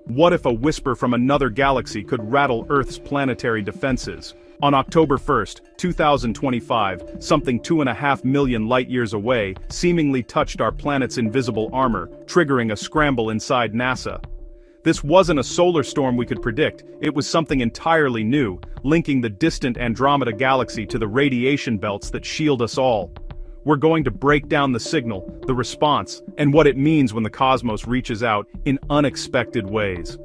What if a whisper from another galaxy could rattle Earth's planetary defenses? On October 1st, 2025, something 2.5 million light-years away seemingly touched our planet's invisible armor, triggering a scramble inside NASA. This wasn't a solar storm we could predict, it was something entirely new, linking the distant Andromeda galaxy to the radiation belts that shield us all. We're going to break down the signal, the response, and what it means when the cosmos reaches out in unexpected ways.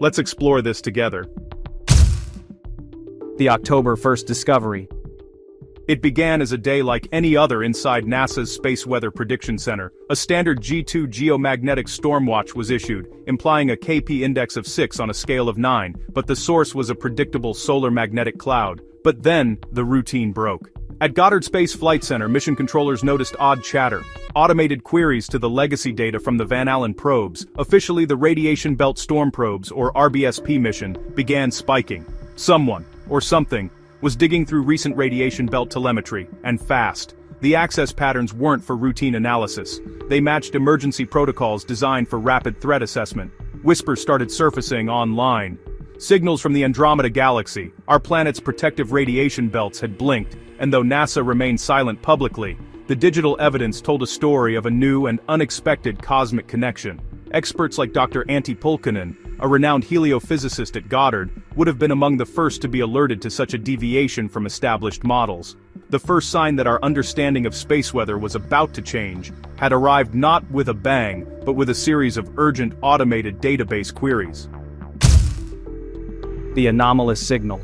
Let's explore this together. The October 1st discovery. It began as a day like any other inside NASA's Space Weather Prediction Center. A standard G2 geomagnetic storm watch was issued, implying a KP index of 6 on a scale of 9, but the source was a predictable solar magnetic cloud. But then, the routine broke. At Goddard Space Flight Center, mission controllers noticed odd chatter. Automated queries to the legacy data from the Van Allen probes, officially the Radiation Belt Storm Probes or RBSP mission, began spiking. Someone, or something, was digging through recent radiation belt telemetry, and fast. The access patterns weren't for routine analysis. They matched emergency protocols designed for rapid threat assessment. Whispers started surfacing online. Signals from the Andromeda galaxy, our planet's protective radiation belts, had blinked, and though NASA remained silent publicly, the digital evidence told a story of a new and unexpected cosmic connection. Experts like Dr. Antti Pulkkinen, a renowned heliophysicist at Goddard, would have been among the first to be alerted to such a deviation from established models. The first sign that our understanding of space weather was about to change had arrived not with a bang, but with a series of urgent automated database queries. The anomalous signal.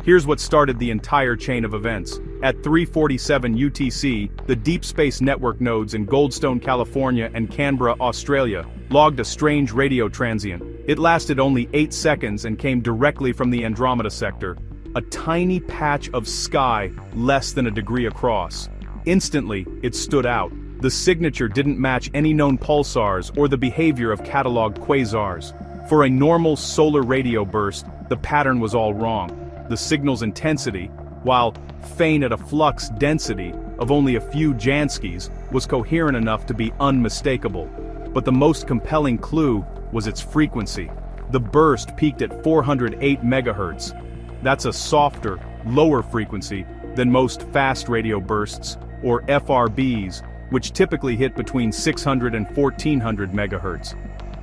Here's what started the entire chain of events. At 3:47 UTC, the Deep Space Network nodes in Goldstone, California and Canberra, Australia, logged a strange radio transient. It lasted only 8 seconds and came directly from the Andromeda sector, a tiny patch of sky less than a degree across. Instantly, it stood out. The signature didn't match any known pulsars or the behavior of cataloged quasars. For a normal solar radio burst, the pattern was all wrong. The signal's intensity, while faint at a flux density of only a few Janskys, was coherent enough to be unmistakable. But the most compelling clue was its frequency. The burst peaked at 408 MHz. That's a softer, lower frequency than most fast radio bursts, or FRBs, which typically hit between 600 and 1400 MHz.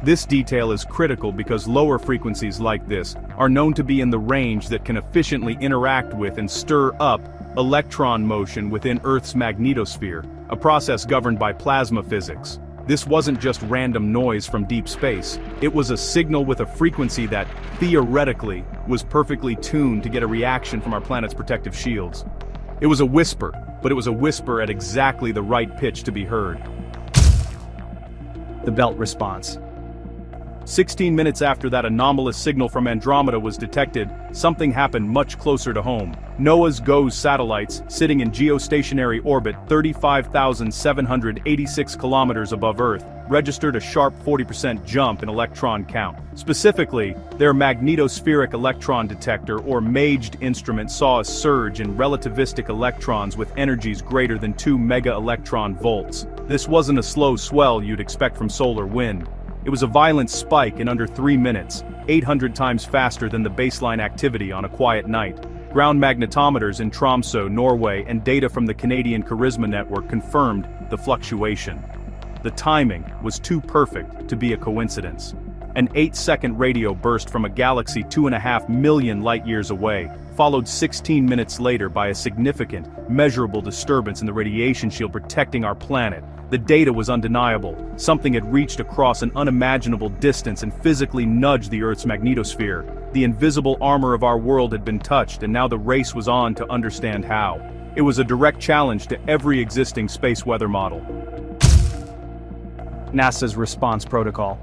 This detail is critical because lower frequencies like this are known to be in the range that can efficiently interact with and stir up electron motion within Earth's magnetosphere, a process governed by plasma physics. This wasn't just random noise from deep space, it was a signal with a frequency that, theoretically, was perfectly tuned to get a reaction from our planet's protective shields. It was a whisper, but it was a whisper at exactly the right pitch to be heard. The belt response. 16 minutes after that anomalous signal from Andromeda was detected, something happened much closer to home. NOAA's GOES satellites, sitting in geostationary orbit 35,786 kilometers above Earth, registered a sharp 40% jump in electron count. Specifically, their magnetospheric electron detector or MAGED instrument saw a surge in relativistic electrons with energies greater than 2 mega-electron volts. This wasn't a slow swell you'd expect from solar wind. It was a violent spike in under 3 minutes, 800 times faster than the baseline activity on a quiet night. Ground magnetometers in Tromsø, Norway, and data from the Canadian Charisma network confirmed the fluctuation. The timing was too perfect to be a coincidence. An 8-second radio burst from a galaxy 2.5 million light-years away, followed 16 minutes later by a significant, measurable disturbance in the radiation shield protecting our planet. The data was undeniable. Something had reached across an unimaginable distance and physically nudged the Earth's magnetosphere. The invisible armor of our world had been touched, and now the race was on to understand how. It was a direct challenge to every existing space weather model. NASA's response protocol.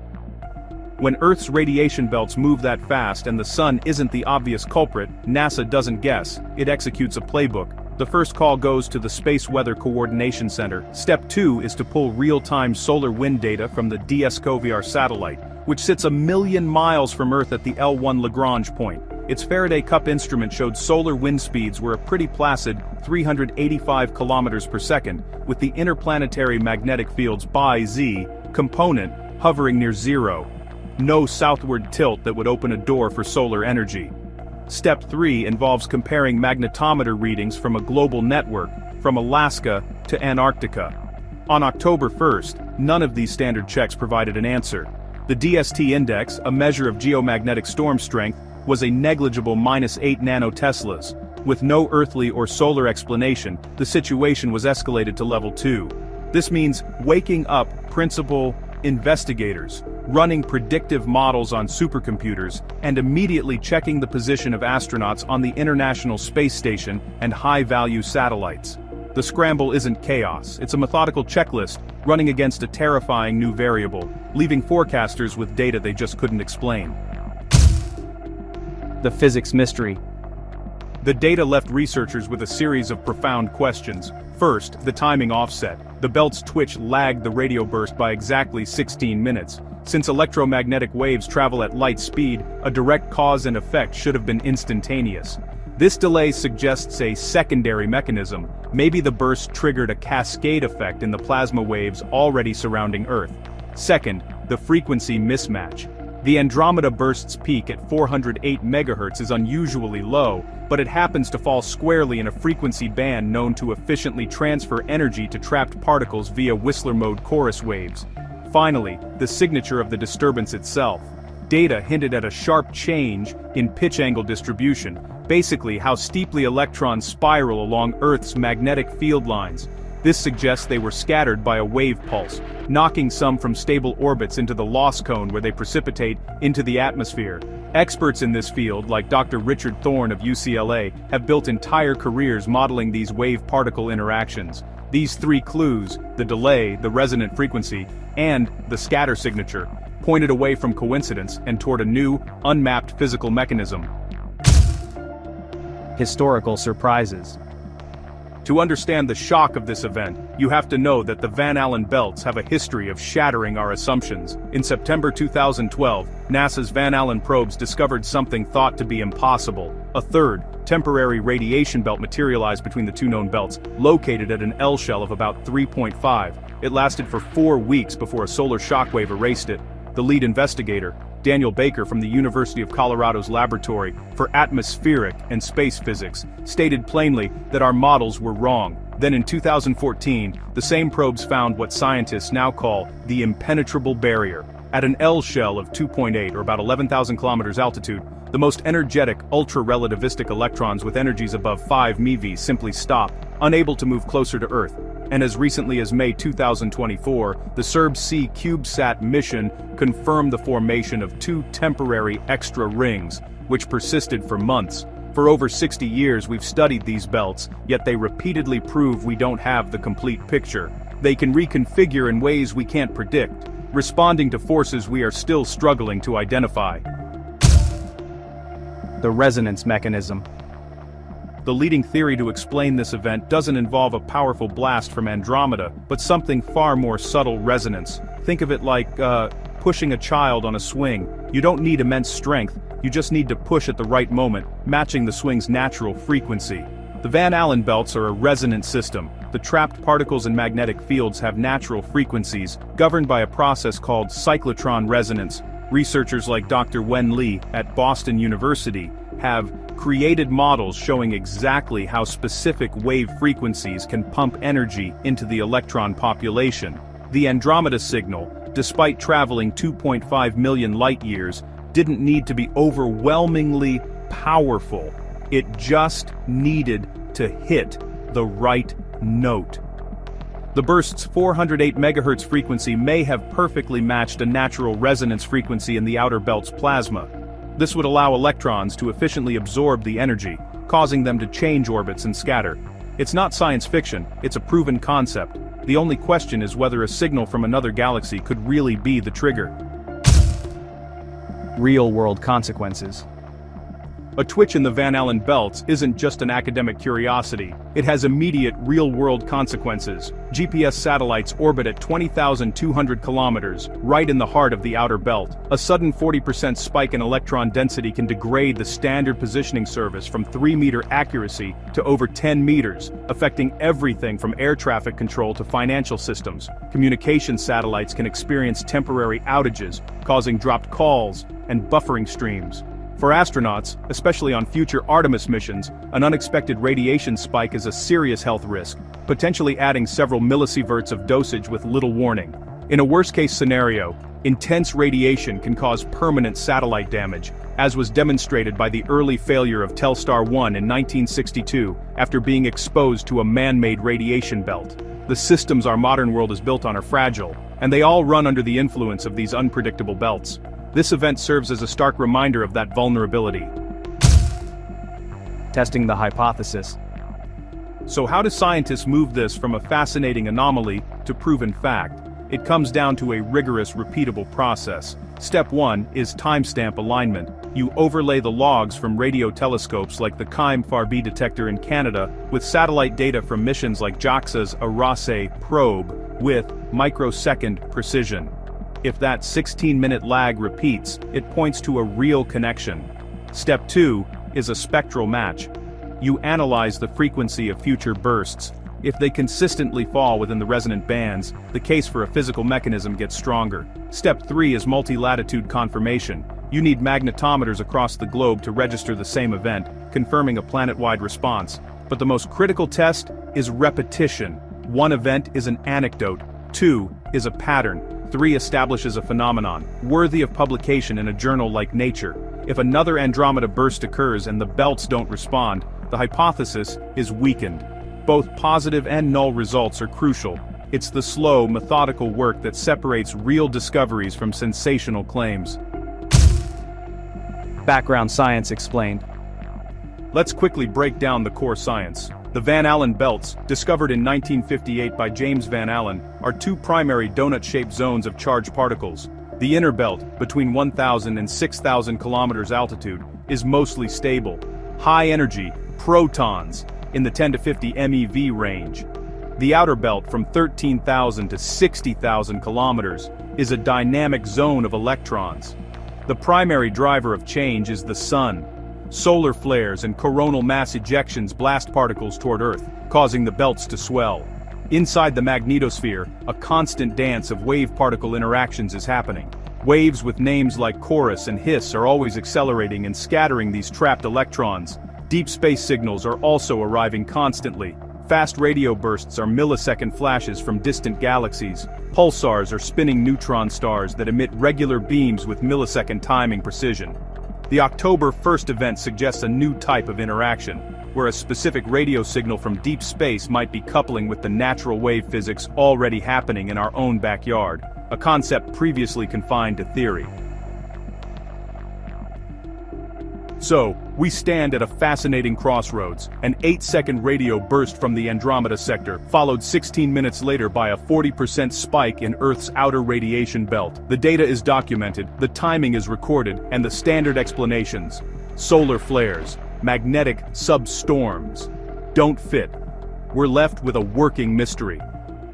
When Earth's radiation belts move that fast and the sun isn't the obvious culprit, NASA doesn't guess, it executes a playbook. The first call goes to the Space Weather Coordination Center. Step 2 is to pull real-time solar wind data from the DSCOVR satellite, which sits 1 million miles from Earth at the L1 Lagrange point. Its Faraday Cup instrument showed solar wind speeds were a pretty placid 385 kilometers per second, with the interplanetary magnetic field's BI-Z component hovering near zero. no southward tilt that would open a door for solar energy. Step 3 involves comparing magnetometer readings from a global network, from Alaska to Antarctica. On October 1st, none of these standard checks provided an answer. The DST index, a measure of geomagnetic storm strength, was a negligible -8 nanoteslas. With no earthly or solar explanation, the situation was escalated to level 2. This means waking up principal investigators, running predictive models on supercomputers, and immediately checking the position of astronauts on the International Space Station and high-value satellites. The scramble isn't chaos, it's a methodical checklist running against a terrifying new variable, leaving forecasters with data they just couldn't explain. The physics mystery. The data left researchers with a series of profound questions. First, the timing offset. The belt's twitch lagged the radio burst by exactly 16 minutes. Since electromagnetic waves travel at light speed, a direct cause and effect should have been instantaneous. This delay suggests a secondary mechanism. Maybe the burst triggered a cascade effect in the plasma waves already surrounding Earth. Second, the frequency mismatch. The Andromeda burst's peak at 408 MHz is unusually low, but it happens to fall squarely in a frequency band known to efficiently transfer energy to trapped particles via Whistler mode chorus waves. Finally, the signature of the disturbance itself. Data hinted at a sharp change in pitch angle distribution, basically how steeply electrons spiral along Earth's magnetic field lines. This suggests they were scattered by a wave pulse, knocking some from stable orbits into the loss cone where they precipitate into the atmosphere. Experts in this field, like Dr. Richard Thorne of UCLA, have built entire careers modeling these wave-particle interactions. These three clues, the delay, the resonant frequency, and the scatter signature, pointed away from coincidence and toward a new, unmapped physical mechanism. Historical surprises. To understand the shock of this event, you have to know that the Van Allen belts have a history of shattering our assumptions. In September 2012, NASA's Van Allen probes discovered something thought to be impossible. A third, temporary radiation belt materialized between the two known belts, located at an L shell of about 3.5. It lasted for 4 weeks before a solar shockwave erased it. The lead investigator, Daniel Baker from the University of Colorado's Laboratory for Atmospheric and Space Physics, stated plainly that our models were wrong. Then in 2014, the same probes found what scientists now call the impenetrable barrier. At an L shell of 2.8 or about 11,000 kilometers altitude, the most energetic ultra-relativistic electrons with energies above 5 MeV simply stop, unable to move closer to Earth. And as recently as May 2024, the SERB-C CubeSat mission confirmed the formation of 2 temporary extra rings, which persisted for months. For over 60 years we've studied these belts, yet they repeatedly prove we don't have the complete picture. They can reconfigure in ways we can't predict, responding to forces we are still struggling to identify. The resonance mechanism. The leading theory to explain this event doesn't involve a powerful blast from Andromeda, but something far more subtle: resonance. Think of it like, pushing a child on a swing. You don't need immense strength, you just need to push at the right moment, matching the swing's natural frequency. The Van Allen belts are a resonant system. The trapped particles and magnetic fields have natural frequencies, governed by a process called cyclotron resonance. Researchers like Dr. Wen Li at Boston University have created models showing exactly how specific wave frequencies can pump energy into the electron population. The Andromeda signal, despite traveling 2.5 million light-years, didn't need to be overwhelmingly powerful. It just needed to hit the right note. The burst's 408 MHz frequency may have perfectly matched a natural resonance frequency in the outer belt's plasma. This would allow electrons to efficiently absorb the energy, causing them to change orbits and scatter. It's not science fiction, it's a proven concept. The only question is whether a signal from another galaxy could really be the trigger. Real-world consequences. A twitch in the Van Allen belts isn't just an academic curiosity. It has immediate, real-world consequences. GPS satellites orbit at 20,200 kilometers, right in the heart of the outer belt. A sudden 40% spike in electron density can degrade the standard positioning service from 3-meter accuracy to over 10 meters, affecting everything from air traffic control to financial systems. Communication satellites can experience temporary outages, causing dropped calls and buffering streams. For astronauts, especially on future Artemis missions, an unexpected radiation spike is a serious health risk, potentially adding several millisieverts of dosage with little warning. In a worst-case scenario, intense radiation can cause permanent satellite damage, as was demonstrated by the early failure of Telstar 1 in 1962 after being exposed to a man-made radiation belt. The systems our modern world is built on are fragile, and they all run under the influence of these unpredictable belts. This event serves as a stark reminder of that vulnerability. Testing the hypothesis. So how do scientists move this from a fascinating anomaly to proven fact? It comes down to a rigorous, repeatable process. Step 1 is timestamp alignment. You overlay the logs from radio telescopes like the CIME-FAR-B detector in Canada with satellite data from missions like JAXA's Arase probe with microsecond precision. If that 16-minute lag repeats, it points to a real connection. Step 2 is a spectral match. You analyze the frequency of future bursts. If they consistently fall within the resonant bands, the case for a physical mechanism gets stronger. Step 3 is multi-latitude confirmation. You need magnetometers across the globe to register the same event, confirming a planet-wide response. But the most critical test is repetition. 1 event is an anecdote, 2 is a pattern, 3 establishes a phenomenon, worthy of publication in a journal like Nature. If another Andromeda burst occurs and the belts don't respond, the hypothesis is weakened. Both positive and null results are crucial. It's the slow, methodical work that separates real discoveries from sensational claims. Background science explained. Let's quickly break down the core science. The Van Allen belts, discovered in 1958 by James Van Allen, are 2 primary donut-shaped zones of charged particles. The inner belt, between 1,000 and 6,000 kilometers altitude, is mostly stable. High energy, protons, in the 10 to 50 MeV range. The outer belt, from 13,000 to 60,000 kilometers, is a dynamic zone of electrons. The primary driver of change is the sun. Solar flares and coronal mass ejections blast particles toward Earth, causing the belts to swell. Inside the magnetosphere, a constant dance of wave-particle interactions is happening. Waves with names like chorus and hiss are always accelerating and scattering these trapped electrons. Deep space signals are also arriving constantly. Fast radio bursts are millisecond flashes from distant galaxies. Pulsars are spinning neutron stars that emit regular beams with millisecond timing precision. The October 1st event suggests a new type of interaction, where a specific radio signal from deep space might be coupling with the natural wave physics already happening in our own backyard, a concept previously confined to theory. So, we stand at a fascinating crossroads. An 8-second radio burst from the Andromeda sector, followed 16 minutes later by a 40% spike in Earth's outer radiation belt. The data is documented, the timing is recorded, and the standard explanations, solar flares, magnetic substorms, don't fit. We're left with a working mystery.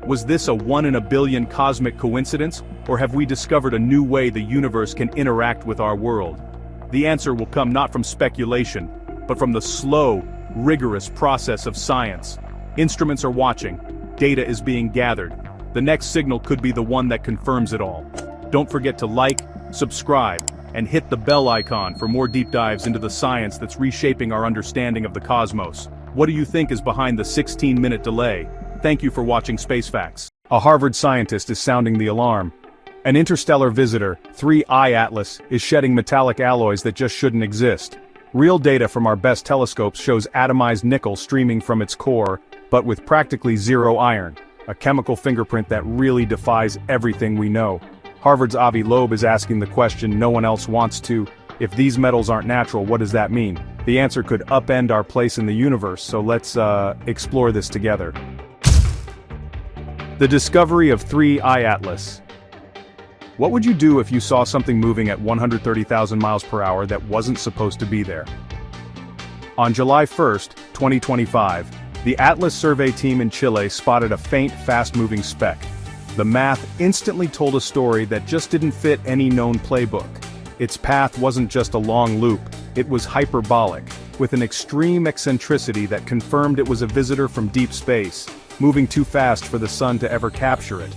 Was this a 1 in a billion cosmic coincidence, or have we discovered a new way the universe can interact with our world? The answer will come not from speculation, but from the slow, rigorous process of science. Instruments are watching, data is being gathered. The next signal could be the one that confirms it all. Don't forget to like, subscribe, and hit the bell icon for more deep dives into the science that's reshaping our understanding of the cosmos. What do you think is behind the 16-minute delay? Thank you for watching Space Facts. A Harvard scientist is sounding the alarm. An interstellar visitor, 3I Atlas, is shedding metallic alloys that just shouldn't exist. Real data from our best telescopes shows atomized nickel streaming from its core, but with practically zero iron, a chemical fingerprint that really defies everything we know. Harvard's Avi Loeb is asking the question no one else wants to: if these metals aren't natural, what does that mean? The answer could upend our place in the universe, so let's explore this together. The discovery of 3I Atlas. What would you do if you saw something moving at 130,000 miles per hour that wasn't supposed to be there? On July 1, 2025, the Atlas survey team in Chile spotted a faint, fast-moving speck. The math instantly told a story that just didn't fit any known playbook. Its path wasn't just a long loop, it was hyperbolic, with an extreme eccentricity that confirmed it was a visitor from deep space, moving too fast for the sun to ever capture it.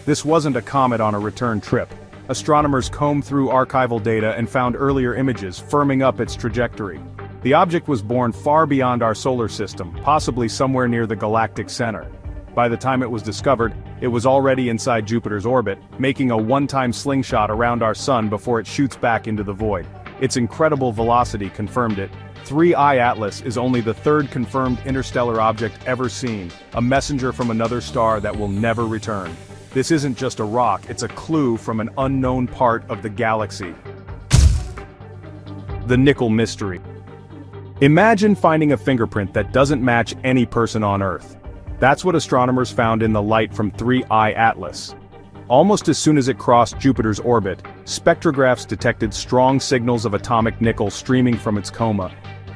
This wasn't a comet on a return trip. Astronomers combed through archival data and found earlier images, firming up its trajectory. The object was born far beyond our solar system, possibly somewhere near the galactic center. By the time it was discovered, it was already inside Jupiter's orbit, making a one-time slingshot around our sun before it shoots back into the void. Its incredible velocity confirmed it. 3I Atlas is only the third confirmed interstellar object ever seen, a messenger from another star that will never return. This isn't just a rock, it's a clue from an unknown part of the galaxy. The Nickel Mystery. Imagine finding a fingerprint that doesn't match any person on Earth. That's what astronomers found in the light from 3I Atlas. Almost as soon as it crossed Jupiter's orbit, spectrographs detected strong signals of atomic nickel streaming from its coma.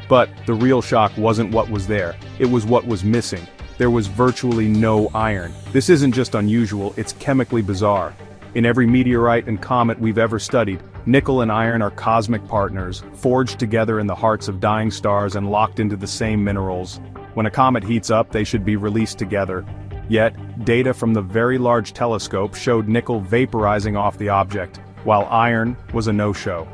But the real shock wasn't what was there, it was what was missing. There was virtually no iron. This isn't just unusual, it's chemically bizarre. In every meteorite and comet we've ever studied, nickel and iron are cosmic partners, forged together in the hearts of dying stars and locked into the same minerals. When a comet heats up, they should be released together. Yet, data from the Very Large Telescope showed nickel vaporizing off the object, while iron was a no-show.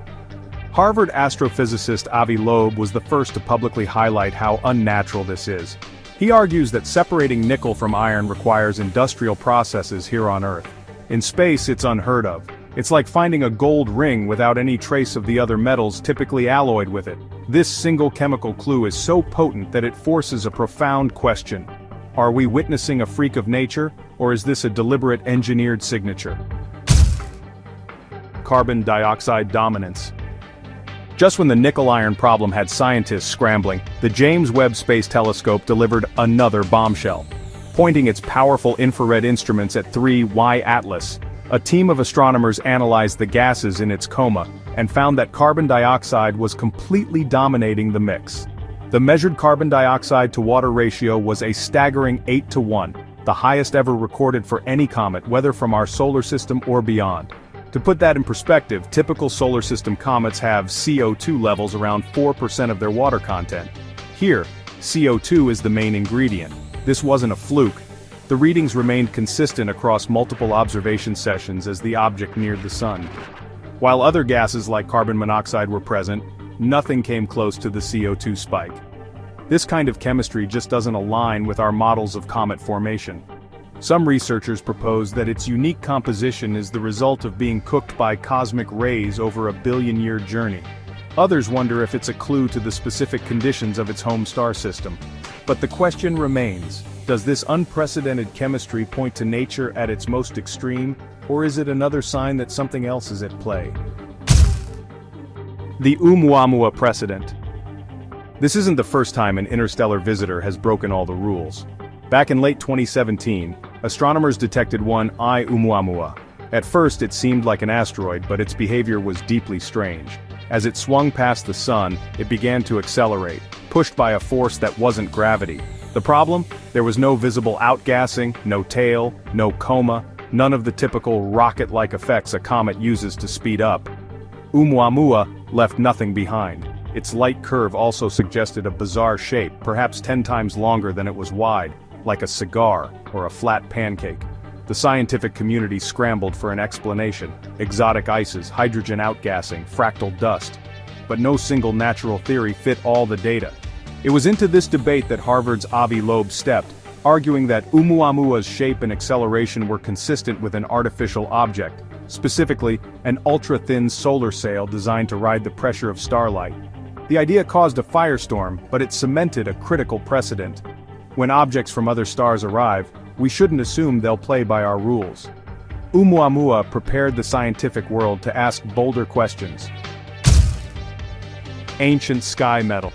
Harvard astrophysicist Avi Loeb was the first to publicly highlight how unnatural this is. He argues that separating nickel from iron requires industrial processes here on Earth. In space, it's unheard of. It's like finding a gold ring without any trace of the other metals typically alloyed with it. This single chemical clue is so potent that it forces a profound question. Are we witnessing a freak of nature, or is this a deliberate engineered signature? Carbon dioxide dominance. Just when the nickel-iron problem had scientists scrambling, the James Webb Space Telescope delivered another bombshell. Pointing its powerful infrared instruments at 3I Atlas, a team of astronomers analyzed the gases in its coma, and found that carbon dioxide was completely dominating the mix. The measured carbon dioxide to water ratio was a staggering 8-to-1, the highest ever recorded for any comet, whether from our solar system or beyond. To put that in perspective, typical solar system comets have CO2 levels around 4% of their water content. Here, CO2 is the main ingredient. This wasn't a fluke. The readings remained consistent across multiple observation sessions as the object neared the sun. While other gases like carbon monoxide were present, nothing came close to the CO2 spike. This kind of chemistry just doesn't align with our models of comet formation. Some researchers propose that its unique composition is the result of being cooked by cosmic rays over a billion-year journey. Others wonder if it's a clue to the specific conditions of its home star system. But the question remains, does this unprecedented chemistry point to nature at its most extreme, or is it another sign that something else is at play? The Oumuamua precedent. This isn't the first time an interstellar visitor has broken all the rules. Back in late 2017, astronomers detected one Oumuamua. At first it seemed like an asteroid, but its behavior was deeply strange. As it swung past the sun, it began to accelerate, pushed by a force that wasn't gravity. The problem? There was no visible outgassing, no tail, no coma, none of the typical rocket-like effects a comet uses to speed up. Oumuamua left nothing behind. Its light curve also suggested a bizarre shape, perhaps 10 times longer than it was wide, like a cigar or a flat pancake. The scientific community scrambled for an explanation: exotic ices, hydrogen outgassing, fractal dust. But no single natural theory fit all the data. It was into this debate that Harvard's Avi Loeb stepped, arguing that Oumuamua's shape and acceleration were consistent with an artificial object, specifically an ultra-thin solar sail designed to ride the pressure of starlight. The idea caused a firestorm, but it cemented a critical precedent. When objects from other stars arrive, we shouldn't assume they'll play by our rules. Oumuamua prepared the scientific world to ask bolder questions. Ancient sky metal.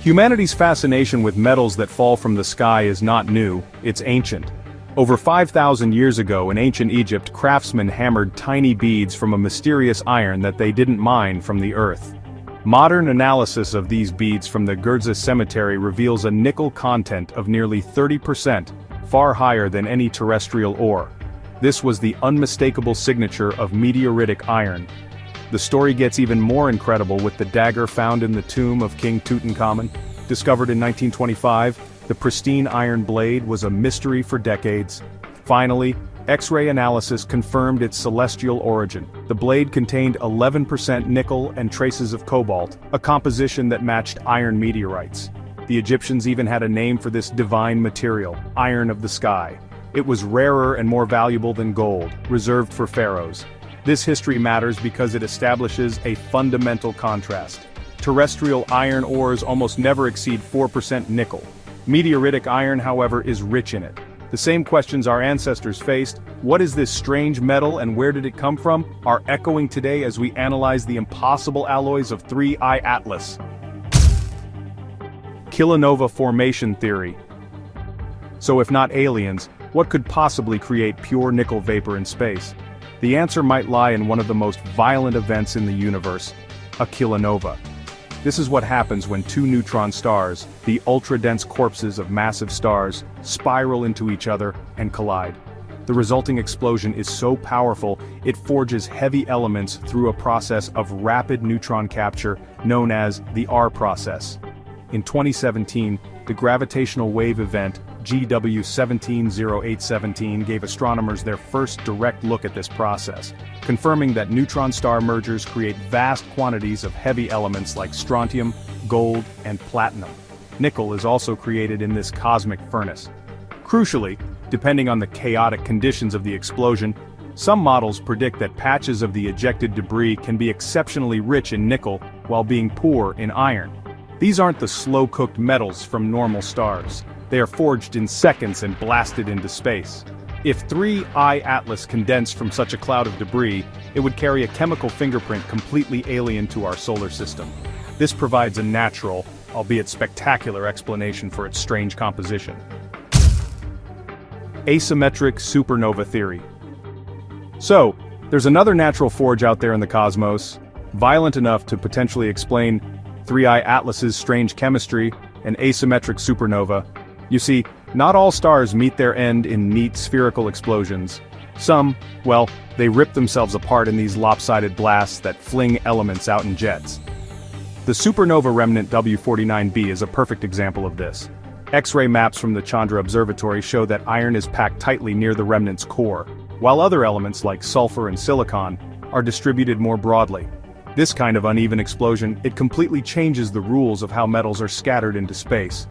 Humanity's fascination with metals that fall from the sky is not new, it's ancient. Over 5,000 years ago in ancient Egypt, craftsmen hammered tiny beads from a mysterious iron that they didn't mine from the earth. Modern analysis of these beads from the Gurdza cemetery reveals a nickel content of nearly 30%, far higher than any terrestrial ore. This was the unmistakable signature of meteoritic iron. The story gets even more incredible with the dagger found in the tomb of King Tutankhamun. Discovered in 1925, the pristine iron blade was a mystery for decades. Finally, X-ray analysis confirmed its celestial origin. The blade contained 11% nickel and traces of cobalt, a composition that matched iron meteorites. The Egyptians even had a name for this divine material, iron of the sky. It was rarer and more valuable than gold, reserved for pharaohs. This history matters because it establishes a fundamental contrast. Terrestrial iron ores almost never exceed 4% nickel. Meteoritic iron, however, is rich in it. The same questions our ancestors faced, what is this strange metal and where did it come from, are echoing today as we analyze the impossible alloys of 3I Atlas. Kilonova formation theory. So if not aliens, what could possibly create pure nickel vapor in space? The answer might lie in one of the most violent events in the universe, a kilonova. This is what happens when two neutron stars, the ultra-dense corpses of massive stars, spiral into each other and collide. The resulting explosion is so powerful, it forges heavy elements through a process of rapid neutron capture known as the R process. In 2017, the gravitational wave event GW170817 gave astronomers their first direct look at this process, confirming that neutron-star mergers create vast quantities of heavy elements like strontium, gold, and platinum. Nickel is also created in this cosmic furnace. Crucially, depending on the chaotic conditions of the explosion, some models predict that patches of the ejected debris can be exceptionally rich in nickel while being poor in iron. These aren't the slow-cooked metals from normal stars. They are forged in seconds and blasted into space. If 3I Atlas condensed from such a cloud of debris, it would carry a chemical fingerprint completely alien to our solar system. This provides a natural, albeit spectacular explanation for its strange composition. Asymmetric supernova theory. So, there's another natural forge out there in the cosmos, violent enough to potentially explain 3I Atlas's strange chemistry, an asymmetric supernova. You see, not all stars meet their end in neat spherical explosions. Some, well, they rip themselves apart in these lopsided blasts that fling elements out in jets. The supernova remnant W49b is a perfect example of this. X-ray maps from the Chandra Observatory show that iron is packed tightly near the remnant's core, while other elements like sulfur and silicon are distributed more broadly. This kind of uneven explosion, it completely changes the rules of how metals are scattered into space.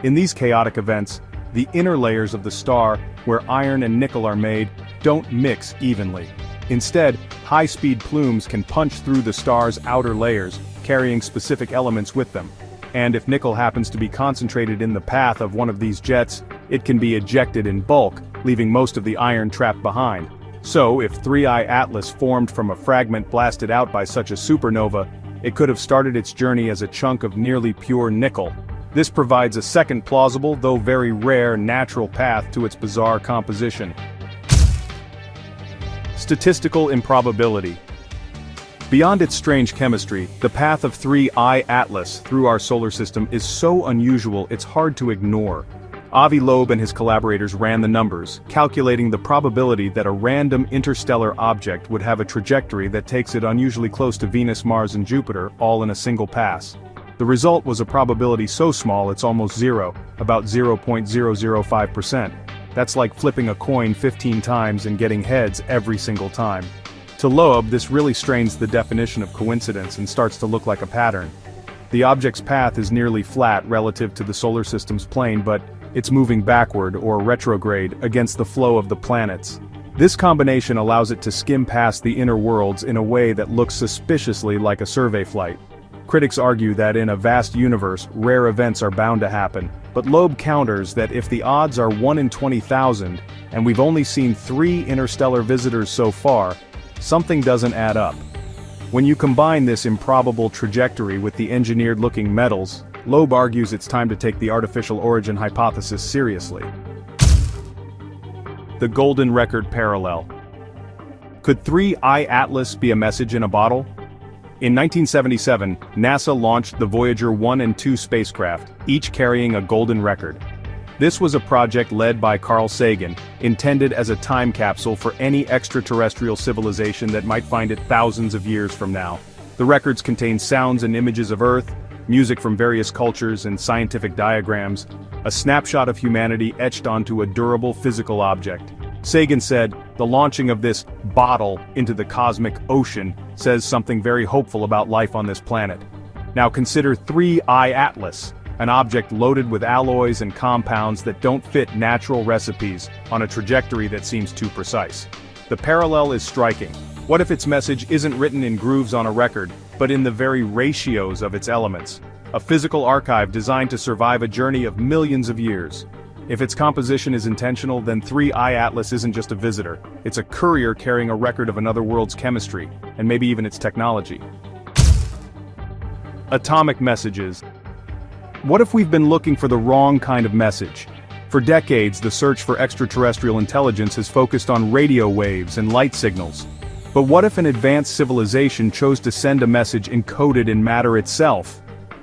In these chaotic events, the inner layers of the star, where iron and nickel are made, don't mix evenly. Instead, high-speed plumes can punch through the star's outer layers, carrying specific elements with them. And if nickel happens to be concentrated in the path of one of these jets, it can be ejected in bulk, leaving most of the iron trapped behind. So, if 3I Atlas formed from a fragment blasted out by such a supernova, it could have started its journey as a chunk of nearly pure nickel. This provides a second plausible, though very rare, natural path to its bizarre composition. Statistical improbability. Beyond its strange chemistry, the path of 3I Atlas through our solar system is so unusual it's hard to ignore. Avi Loeb and his collaborators ran the numbers, calculating the probability that a random interstellar object would have a trajectory that takes it unusually close to Venus, Mars, and Jupiter, all in a single pass. The result was a probability so small it's almost zero, about 0.005%. That's like flipping a coin 15 times and getting heads every single time. To Loeb, this really strains the definition of coincidence and starts to look like a pattern. The object's path is nearly flat relative to the solar system's plane, but it's moving backward or retrograde against the flow of the planets. This combination allows it to skim past the inner worlds in a way that looks suspiciously like a survey flight. Critics argue that in a vast universe, rare events are bound to happen, but Loeb counters that if the odds are 1 in 20,000, and we've only seen 3 interstellar visitors so far, something doesn't add up. When you combine this improbable trajectory with the engineered-looking metals, Loeb argues it's time to take the artificial origin hypothesis seriously. The Golden Record Parallel. Could 3I Atlas be a message in a bottle? In 1977, NASA launched the Voyager 1 and 2 spacecraft, each carrying a golden record. This was a project led by Carl Sagan, intended as a time capsule for any extraterrestrial civilization that might find it thousands of years from now. The records contain sounds and images of Earth, music from various cultures and scientific diagrams, a snapshot of humanity etched onto a durable physical object. Sagan said, "The launching of this bottle into the cosmic ocean says something very hopeful about life on this planet." Now consider 3I Atlas, an object loaded with alloys and compounds that don't fit natural recipes on a trajectory that seems too precise. The parallel is striking. What if its message isn't written in grooves on a record, but in the very ratios of its elements? A physical archive designed to survive a journey of millions of years. If its composition is intentional, then 3I Atlas isn't just a visitor. It's a courier carrying a record of another world's chemistry, and maybe even its technology. Atomic messages. What if we've been looking for the wrong kind of message? For decades, the search for extraterrestrial intelligence has focused on radio waves and light signals. But what if an advanced civilization chose to send a message encoded in matter itself?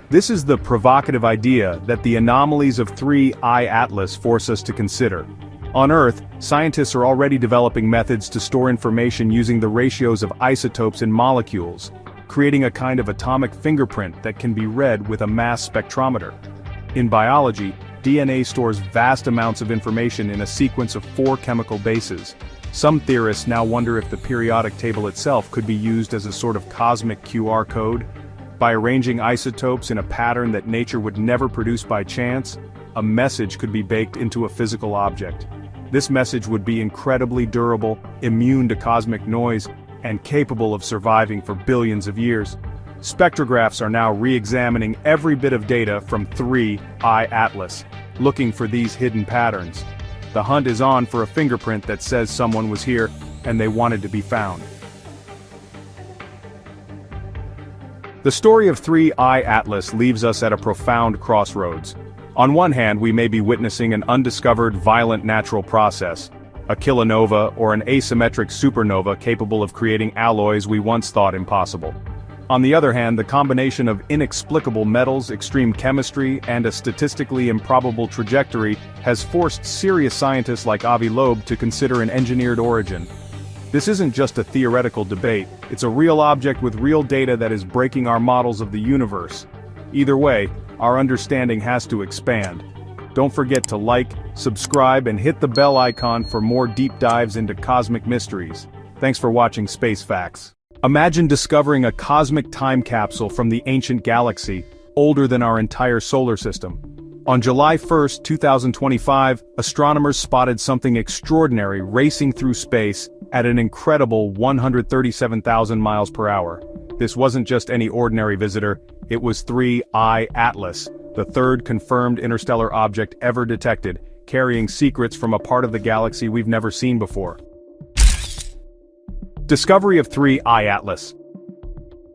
This is the provocative idea that the anomalies of 3I Atlas force us to consider. On Earth, scientists are already developing methods to store information using the ratios of isotopes in molecules, creating a kind of atomic fingerprint that can be read with a mass spectrometer. In biology, DNA stores vast amounts of information in a sequence of 4 chemical bases. Some theorists now wonder if the periodic table itself could be used as a sort of cosmic QR code. By arranging isotopes in a pattern that nature would never produce by chance, a message could be baked into a physical object. This message would be incredibly durable, immune to cosmic noise, and capable of surviving for billions of years. Spectrographs are now re-examining every bit of data from 3I Atlas, looking for these hidden patterns. The hunt is on for a fingerprint that says someone was here, and they wanted to be found. The story of 3I Atlas leaves us at a profound crossroads. On one hand, we may be witnessing an undiscovered violent natural process, a kilonova or an asymmetric supernova capable of creating alloys we once thought impossible. On the other hand, the combination of inexplicable metals, extreme chemistry, and a statistically improbable trajectory has forced serious scientists like Avi Loeb to consider an engineered origin. This isn't just a theoretical debate, it's a real object with real data that is breaking our models of the universe. Either way, our understanding has to expand. Don't forget to like, subscribe, and hit the bell icon for more deep dives into cosmic mysteries. Thanks for watching Space Facts. Imagine discovering a cosmic time capsule from the ancient galaxy, older than our entire solar system. On July 1, 2025, astronomers spotted something extraordinary racing through space at an incredible 137,000 miles per hour. This wasn't just any ordinary visitor, it was 3I Atlas, the third confirmed interstellar object ever detected, carrying secrets from a part of the galaxy we've never seen before. Discovery of 3I Atlas.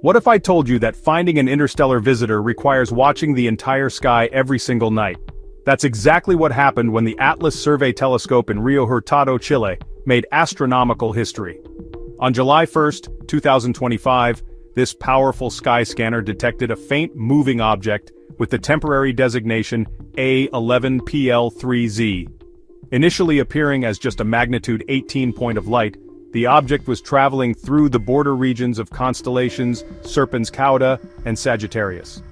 What if I told you that finding an interstellar visitor requires watching the entire sky every single night? That's exactly what happened when the Atlas Survey Telescope in Rio Hurtado, Chile, made astronomical history. On July 1, 2025, this powerful sky scanner detected a faint moving object with the temporary designation A11PL3Z. Initially appearing as just a magnitude 18 point of light, the object was traveling through the border regions of constellations Serpens Cauda and Sagittarius.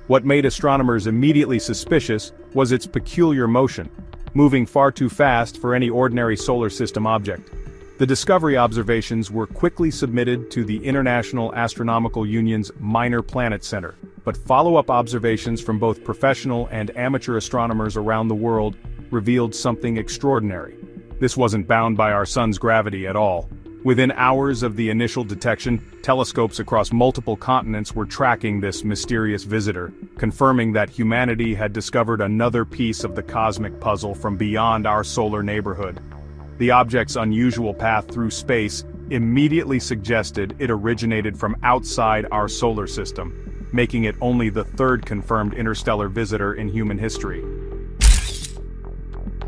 What made astronomers immediately suspicious was its peculiar motion, moving far too fast for any ordinary solar system object. The discovery observations were quickly submitted to the International Astronomical Union's Minor Planet Center, but follow-up observations from both professional and amateur astronomers around the world revealed something extraordinary. This wasn't bound by our sun's gravity at all. Within hours of the initial detection, telescopes across multiple continents were tracking this mysterious visitor, confirming that humanity had discovered another piece of the cosmic puzzle from beyond our solar neighborhood. The object's unusual path through space immediately suggested it originated from outside our solar system, making it only the third confirmed interstellar visitor in human history.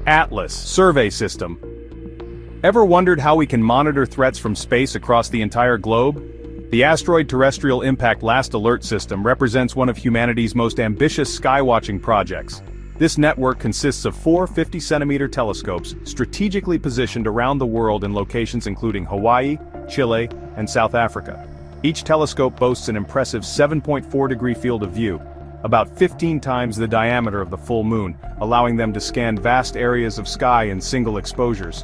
Atlas Survey System. Ever wondered how we can monitor threats from space across the entire globe? The Asteroid Terrestrial Impact Last Alert System represents one of humanity's most ambitious skywatching projects. This network consists of 4 50-centimeter telescopes strategically positioned around the world in locations including Hawaii, Chile, and South Africa. Each telescope boasts an impressive 7.4-degree field of view, about 15 times the diameter of the full moon, allowing them to scan vast areas of sky in single exposures.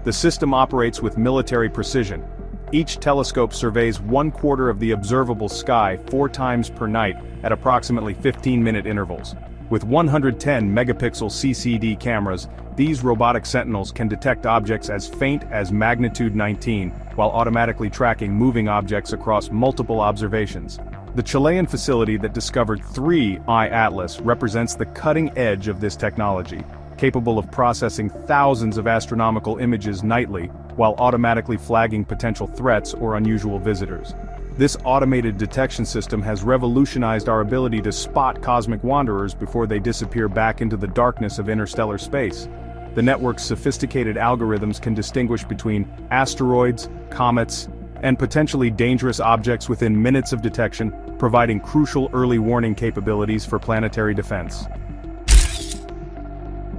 The system operates with military precision. Each telescope surveys 1/4 of the observable sky 4 times per night at approximately 15-minute intervals. With 110-megapixel CCD cameras, these robotic sentinels can detect objects as faint as magnitude 19, while automatically tracking moving objects across multiple observations. The Chilean facility that discovered 3I Atlas represents the cutting edge of this technology, capable of processing thousands of astronomical images nightly, while automatically flagging potential threats or unusual visitors. This automated detection system has revolutionized our ability to spot cosmic wanderers before they disappear back into the darkness of interstellar space. The network's sophisticated algorithms can distinguish between asteroids, comets, and potentially dangerous objects within minutes of detection, providing crucial early warning capabilities for planetary defense.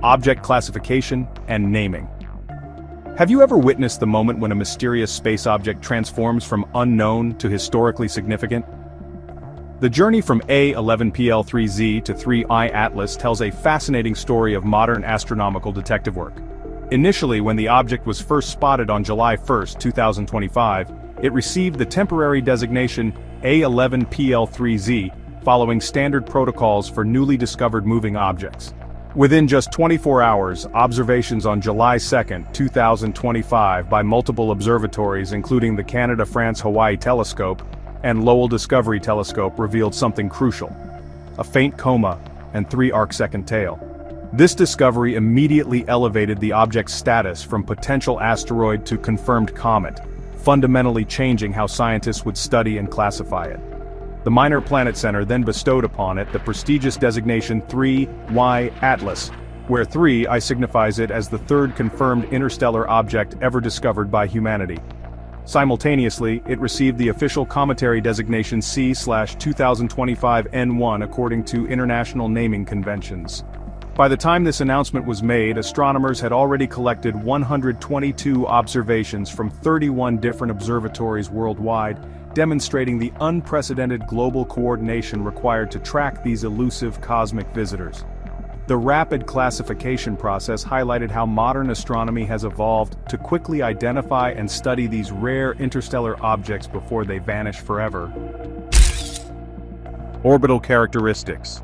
Object classification and naming. Have you ever witnessed the moment when a mysterious space object transforms from unknown to historically significant? The journey from A11PL3Z to 3I Atlas tells a fascinating story of modern astronomical detective work. Initially, when the object was first spotted on July 1, 2025, it received the temporary designation A11PL3Z, following standard protocols for newly discovered moving objects. Within just 24 hours, observations on July 2, 2025 by multiple observatories including the Canada-France-Hawaii Telescope and Lowell Discovery Telescope revealed something crucial: a faint coma and 3 arcsecond tail. This discovery immediately elevated the object's status from potential asteroid to confirmed comet, fundamentally changing how scientists would study and classify it. The Minor Planet Center then bestowed upon it the prestigious designation 3Y Atlas, where 3I signifies it as the third confirmed interstellar object ever discovered by humanity. Simultaneously, it received the official cometary designation C/2025N1 according to international naming conventions. By the time this announcement was made, astronomers had already collected 122 observations from 31 different observatories worldwide, demonstrating the unprecedented global coordination required to track these elusive cosmic visitors. The rapid classification process highlighted how modern astronomy has evolved to quickly identify and study these rare interstellar objects before they vanish forever. Orbital characteristics.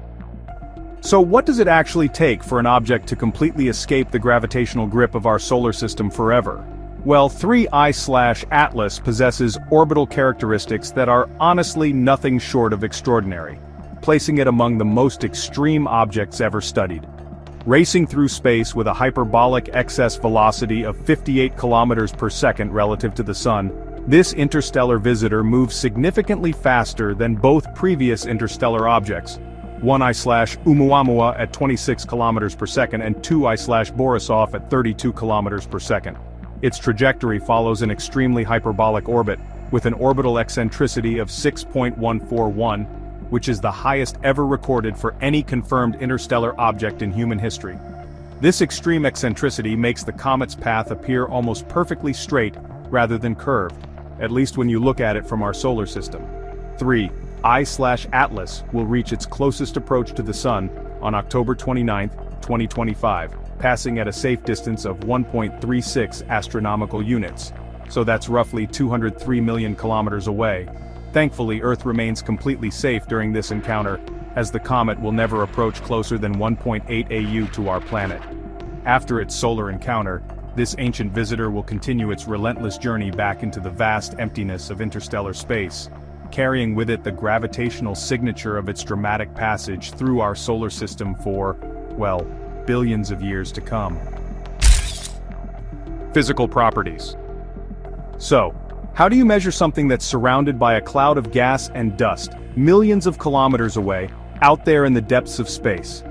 So what does it actually take for an object to completely escape the gravitational grip of our solar system forever? Well, 3I/Atlas possesses orbital characteristics that are honestly nothing short of extraordinary, placing it among the most extreme objects ever studied. Racing through space with a hyperbolic excess velocity of 58 kilometers per second relative to the Sun, this interstellar visitor moves significantly faster than both previous interstellar objects, 1I/Oumuamua at 26 kilometers per second and 2I/Borisov at 32 kilometers per second. Its trajectory follows an extremely hyperbolic orbit, with an orbital eccentricity of 6.141, which is the highest ever recorded for any confirmed interstellar object in human history. This extreme eccentricity makes the comet's path appear almost perfectly straight rather than curved, at least when you look at it from our solar system. 3I/Atlas will reach its closest approach to the Sun on October 29, 2025, passing at a safe distance of 1.36 astronomical units, so that's roughly 203 million kilometers away. Thankfully, Earth remains completely safe during this encounter, as the comet will never approach closer than 1.8 AU to our planet. After its solar encounter, this ancient visitor will continue its relentless journey back into the vast emptiness of interstellar space, carrying with it the gravitational signature of its dramatic passage through our solar system for, well, billions of years to come. Physical properties. So, how do you measure something that's surrounded by a cloud of gas and dust, millions of kilometers away, out there in the depths of space?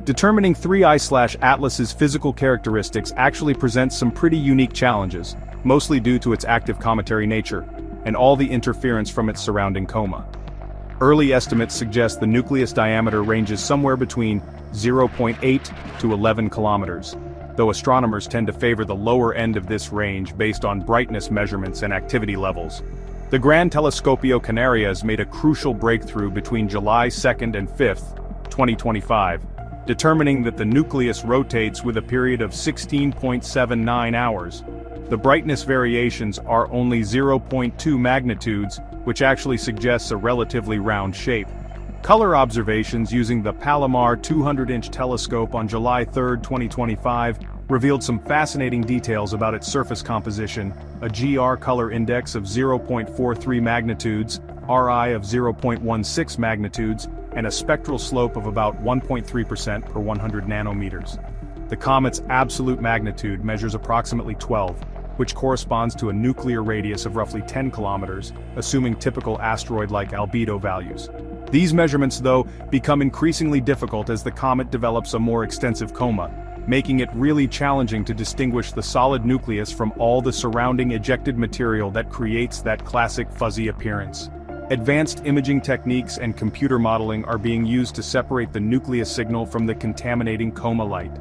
Determining 3I/Atlas's physical characteristics actually presents some pretty unique challenges, mostly due to its active cometary nature. and all the interference from its surrounding coma. Early estimates suggest the nucleus diameter ranges somewhere between 0.8 to 11 kilometers, though astronomers tend to favor the lower end of this range based on brightness measurements and activity levels. The Gran Telescopio Canarias made a crucial breakthrough between July 2nd and 5th, 2025, determining that the nucleus rotates with a period of 16.79 hours. The brightness variations are only 0.2 magnitudes, which actually suggests a relatively round shape. Color observations using the Palomar 200-inch telescope on July 3, 2025, revealed some fascinating details about its surface composition: a GR color index of 0.43 magnitudes, RI of 0.16 magnitudes, and a spectral slope of about 1.3% per 100 nanometers. The comet's absolute magnitude measures approximately 12, which corresponds to a nuclear radius of roughly 10 kilometers, assuming typical asteroid-like albedo values. These measurements, though, become increasingly difficult as the comet develops a more extensive coma, making it really challenging to distinguish the solid nucleus from all the surrounding ejected material that creates that classic fuzzy appearance. Advanced imaging techniques and computer modeling are being used to separate the nucleus signal from the contaminating coma light.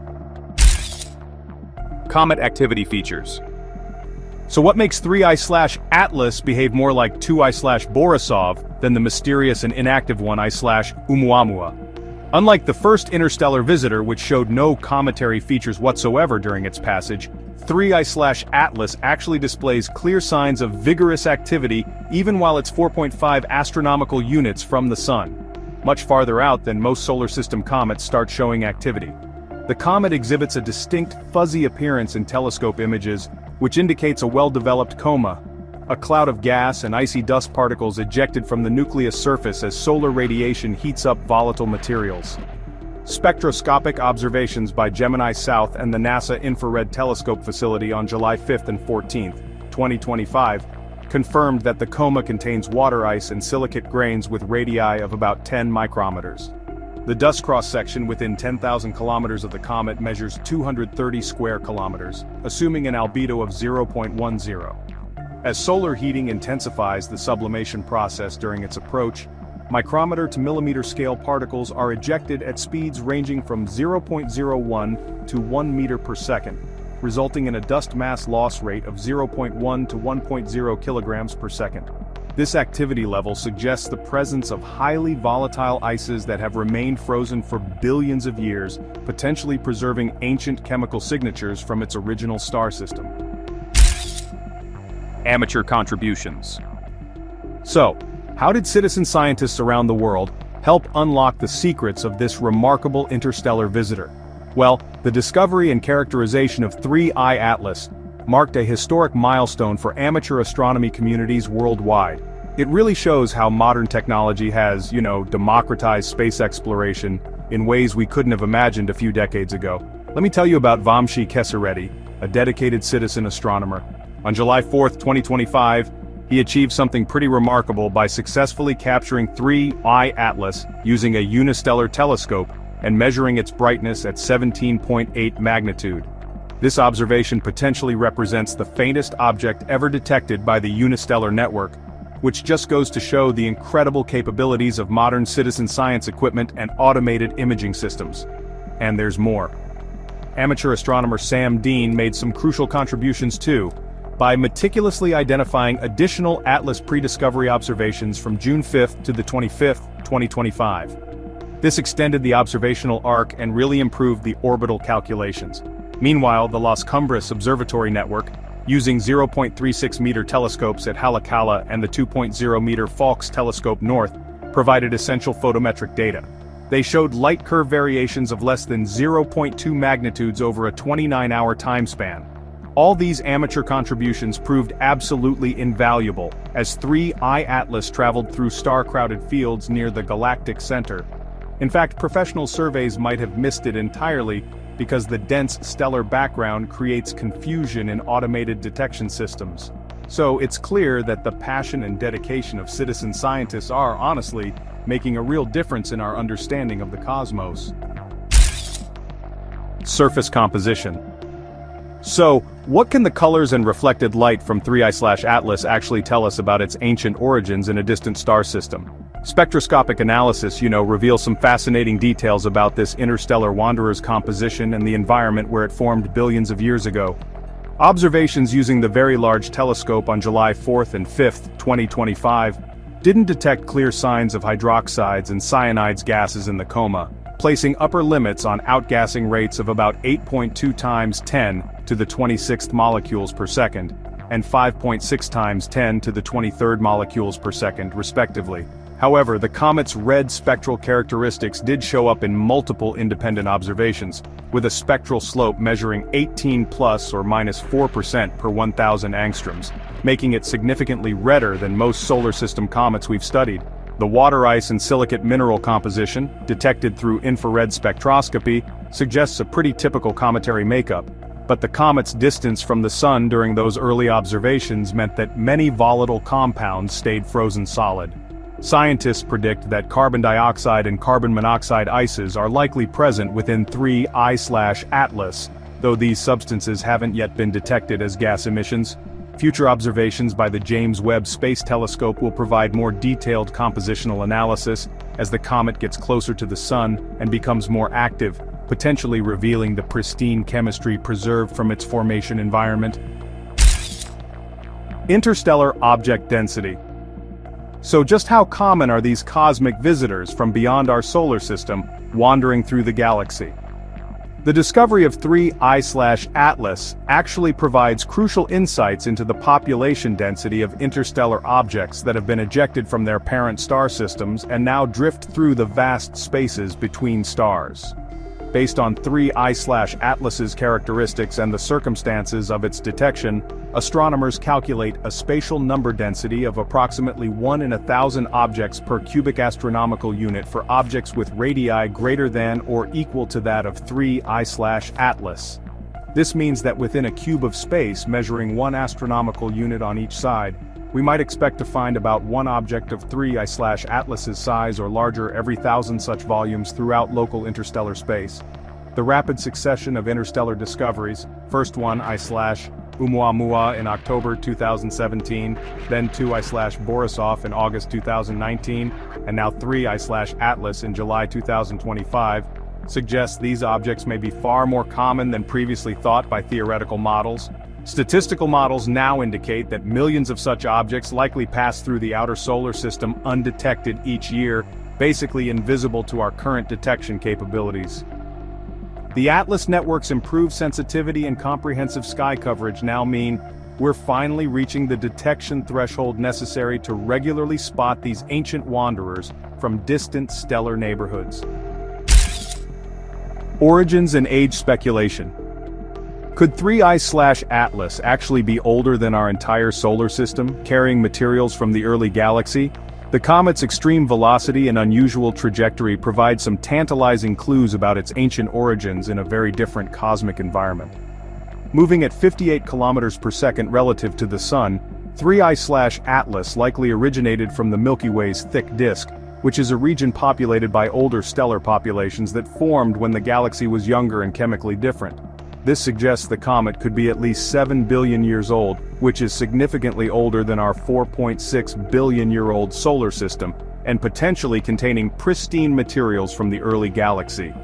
Comet activity features. So what makes 3I/Atlas behave more like 2I/Borisov than the mysterious and inactive 1I/Oumuamua? Unlike the first interstellar visitor, which showed no cometary features whatsoever during its passage, 3I/Atlas actually displays clear signs of vigorous activity even while it's 4.5 astronomical units from the Sun, much farther out than most solar system comets start showing activity. The comet exhibits a distinct fuzzy appearance in telescope images, which indicates a well-developed coma, a cloud of gas and icy dust particles ejected from the nucleus surface as solar radiation heats up volatile materials. Spectroscopic observations by Gemini South and the NASA Infrared Telescope Facility on July 5 and 14, 2025, confirmed that the coma contains water ice and silicate grains with radii of about 10 micrometers. The dust cross-section within 10,000 kilometers of the comet measures 230 square kilometers, assuming an albedo of 0.10. As solar heating intensifies the sublimation process during its approach, micrometer to millimeter scale particles are ejected at speeds ranging from 0.01 to 1 meter per second, resulting in a dust mass loss rate of 0.1 to 1.0 kilograms per second. This activity level suggests the presence of highly volatile ices that have remained frozen for billions of years, potentially preserving ancient chemical signatures from its original star system. Amateur contributions. So, how did citizen scientists around the world help unlock the secrets of this remarkable interstellar visitor? Well, the discovery and characterization of 3I/Atlas marked a historic milestone for amateur astronomy communities worldwide. It really shows how modern technology has, democratized space exploration in ways we couldn't have imagined a few decades ago. Let me tell you about Vamshi Kesareddy, a dedicated citizen astronomer. On July 4, 2025, he achieved something pretty remarkable by successfully capturing 3I/Atlas using a unistellar telescope and measuring its brightness at 17.8 magnitude. This observation potentially represents the faintest object ever detected by the unistellar network, which just goes to show the incredible capabilities of modern citizen science equipment and automated imaging systems. And there's more. Amateur astronomer Sam Dean made some crucial contributions too, by meticulously identifying additional Atlas prediscovery observations from June 5th to the 25th, 2025. This extended the observational arc and really improved the orbital calculations. Meanwhile, the Las Cumbres Observatory Network, using 0.36-meter telescopes at Haleakala and the 2.0-meter Falks Telescope North, provided essential photometric data. They showed light curve variations of less than 0.2 magnitudes over a 29-hour time span. All these amateur contributions proved absolutely invaluable, as 3I/Atlas traveled through star-crowded fields near the galactic center. In fact, professional surveys might have missed it entirely, because the dense stellar background creates confusion in automated detection systems. So it's clear that the passion and dedication of citizen scientists are, honestly, making a real difference in our understanding of the cosmos. Surface composition. So, what can the colors and reflected light from 3I/Atlas actually tell us about its ancient origins in a distant star system? Spectroscopic analysis, reveals some fascinating details about this interstellar wanderer's composition and the environment where it formed billions of years ago. Observations using the Very Large Telescope on July 4th and 5th, 2025, didn't detect clear signs of hydroxides and cyanides gases in the coma, placing upper limits on outgassing rates of about 8.2 times 10 to the 26th molecules per second, and 5.6 times 10 to the 23rd molecules per second, respectively. However, the comet's red spectral characteristics did show up in multiple independent observations, with a spectral slope measuring 18 plus or minus 4% per 1,000 angstroms, making it significantly redder than most solar system comets we've studied. The water ice and silicate mineral composition, detected through infrared spectroscopy, suggests a pretty typical cometary makeup, but the comet's distance from the Sun during those early observations meant that many volatile compounds stayed frozen solid. Scientists predict that carbon dioxide and carbon monoxide ices are likely present within 3I/Atlas, though these substances haven't yet been detected as gas emissions. Future observations by the James Webb Space Telescope will provide more detailed compositional analysis as the comet gets closer to the Sun and becomes more active, potentially revealing the pristine chemistry preserved from its formation environment. Interstellar object density. So just how common are these cosmic visitors from beyond our solar system wandering through the galaxy? The discovery of 3I/Atlas actually provides crucial insights into the population density of interstellar objects that have been ejected from their parent star systems and now drift through the vast spaces between stars. Based on 3I/Atlas's characteristics and the circumstances of its detection, astronomers calculate a spatial number density of approximately 1 in 1,000 objects per cubic astronomical unit for objects with radii greater than or equal to that of 3I/Atlas. This means that within a cube of space measuring 1 astronomical unit on each side, we might expect to find about 1 object of 3I/Atlas's size or larger every 1,000 such volumes throughout local interstellar space. The rapid succession of interstellar discoveries, first 1I/Oumuamua in October 2017, then 2I/Borisov in August 2019, and now 3I/Atlas in July 2025, suggests these objects may be far more common than previously thought by theoretical models. Statistical models now indicate that millions of such objects likely pass through the outer solar system undetected each year, basically invisible to our current detection capabilities. The Atlas network's improved sensitivity and comprehensive sky coverage now mean we're finally reaching the detection threshold necessary to regularly spot these ancient wanderers from distant stellar neighborhoods. Origins and age speculation. Could 3I/Atlas actually be older than our entire solar system, carrying materials from the early galaxy? The comet's extreme velocity and unusual trajectory provide some tantalizing clues about its ancient origins in a very different cosmic environment. Moving at 58 kilometers per second relative to the Sun, 3I/Atlas likely originated from the Milky Way's thick disk, which is a region populated by older stellar populations that formed when the galaxy was younger and chemically different. This suggests the comet could be at least 7 billion years old, which is significantly older than our 4.6 billion-year-old solar system, and potentially containing pristine materials from the early galaxy.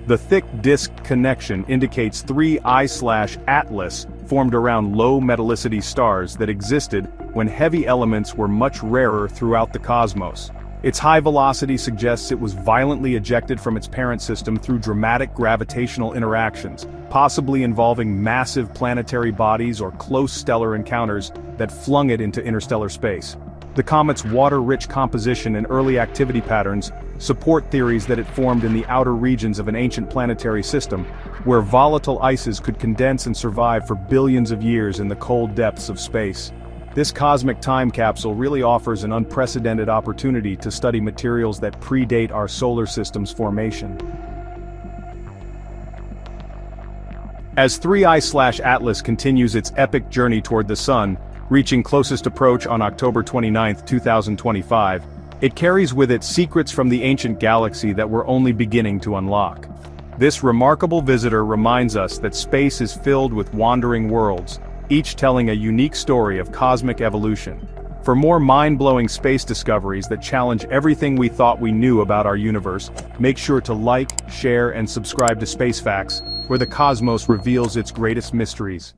The thick disk connection indicates 3I/Atlas formed around low metallicity stars that existed when heavy elements were much rarer throughout the cosmos. Its high velocity suggests it was violently ejected from its parent system through dramatic gravitational interactions, possibly involving massive planetary bodies or close stellar encounters that flung it into interstellar space. The comet's water-rich composition and early activity patterns support theories that it formed in the outer regions of an ancient planetary system, where volatile ices could condense and survive for billions of years in the cold depths of space. This cosmic time capsule really offers an unprecedented opportunity to study materials that predate our solar system's formation. As 3I/Atlas continues its epic journey toward the Sun, reaching closest approach on October 29, 2025, it carries with it secrets from the ancient galaxy that we're only beginning to unlock. This remarkable visitor reminds us that space is filled with wandering worlds, each telling a unique story of cosmic evolution. For more mind-blowing space discoveries that challenge everything we thought we knew about our universe, make sure to like, share, and subscribe to Space Facts, where the cosmos reveals its greatest mysteries.